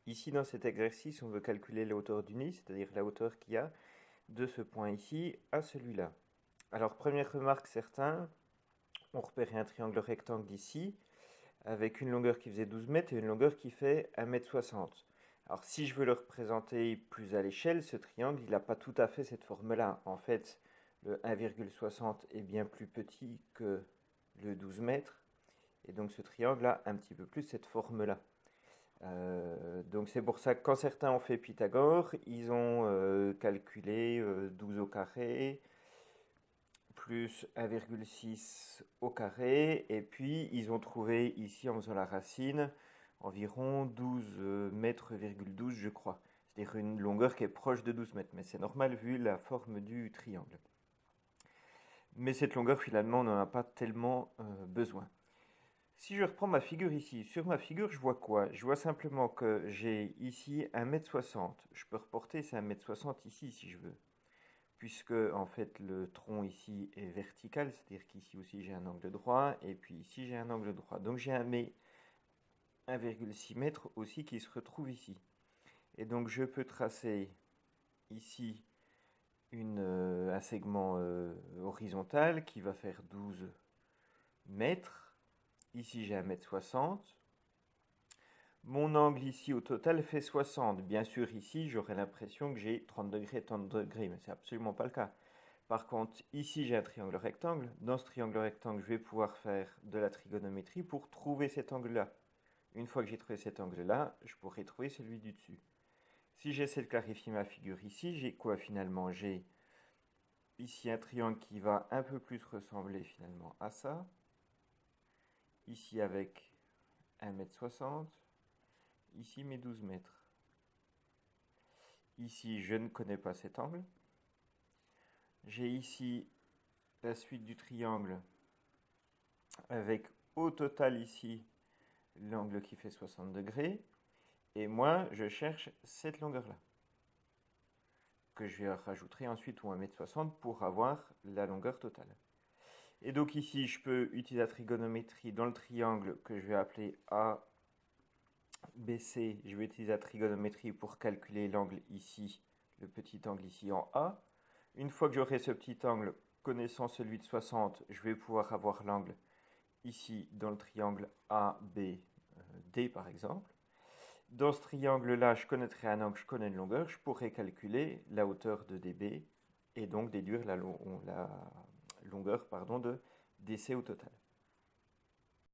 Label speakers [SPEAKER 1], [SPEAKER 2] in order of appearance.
[SPEAKER 1] Ici, dans cet exercice, on veut calculer la hauteur du nid, c'est-à-dire la hauteur qu'il y a de ce point ici à celui-là. Alors, première remarque, certains ont repéré un triangle rectangle d'ici, avec une longueur qui faisait 12 mètres et une longueur qui fait 1,60 m. Alors, si je veux le représenter plus à l'échelle, ce triangle, il n'a pas tout à fait cette forme-là. En fait, le 1,60 est bien plus petit que le 12 mètres, et donc ce triangle a un petit peu plus cette forme-là. Donc c'est pour ça que quand certains ont fait Pythagore, ils ont calculé 12 au carré plus 1,6 au carré, et puis ils ont trouvé ici en faisant la racine environ 12 mètres,12 je crois. C'est-à-dire une longueur qui est proche de 12 mètres, mais c'est normal vu la forme du triangle. Mais cette longueur finalement on n'en a pas tellement besoin. Si je reprends ma figure ici, sur ma figure, je vois quoi? Je vois simplement que j'ai ici 1,60 m. Je peux reporter ces 1,60 m ici si je veux. Puisque en fait le tronc ici est vertical, c'est-à-dire qu'ici aussi j'ai un angle droit, et puis ici j'ai un angle droit. Donc j'ai un 1,6 m aussi qui se retrouve ici. Et donc je peux tracer ici un segment horizontal qui va faire 12 mètres. Ici j'ai 1,60 m. Mon angle ici au total fait 60. Bien sûr ici j'aurais l'impression que j'ai 30 degrés, 30 degrés, mais c'est absolument pas le cas. Par contre ici j'ai un triangle rectangle. Dans ce triangle rectangle je vais pouvoir faire de la trigonométrie pour trouver cet angle-là. Une fois que j'ai trouvé cet angle-là, je pourrai trouver celui du dessus. Si j'essaie de clarifier ma figure ici, j'ai quoi finalement? J'ai ici un triangle qui va un peu plus ressembler finalement à ça. Ici avec 1,60 m. Ici mes 12 mètres. Ici, je ne connais pas cet angle. J'ai ici la suite du triangle avec au total ici l'angle qui fait 60 degrés. Et moi, je cherche cette longueur-là, que je rajouterai ensuite au 1,60 m pour avoir la longueur totale. Et donc ici, je peux utiliser la trigonométrie dans le triangle que je vais appeler ABC. Je vais utiliser la trigonométrie pour calculer l'angle ici, le petit angle ici en A. Une fois que j'aurai ce petit angle, connaissant celui de 60, je vais pouvoir avoir l'angle ici dans le triangle ABD par exemple. Dans ce triangle-là, je connaîtrai un angle, je connais une longueur, je pourrai calculer la hauteur de DB et donc déduire la longueur de DC au total.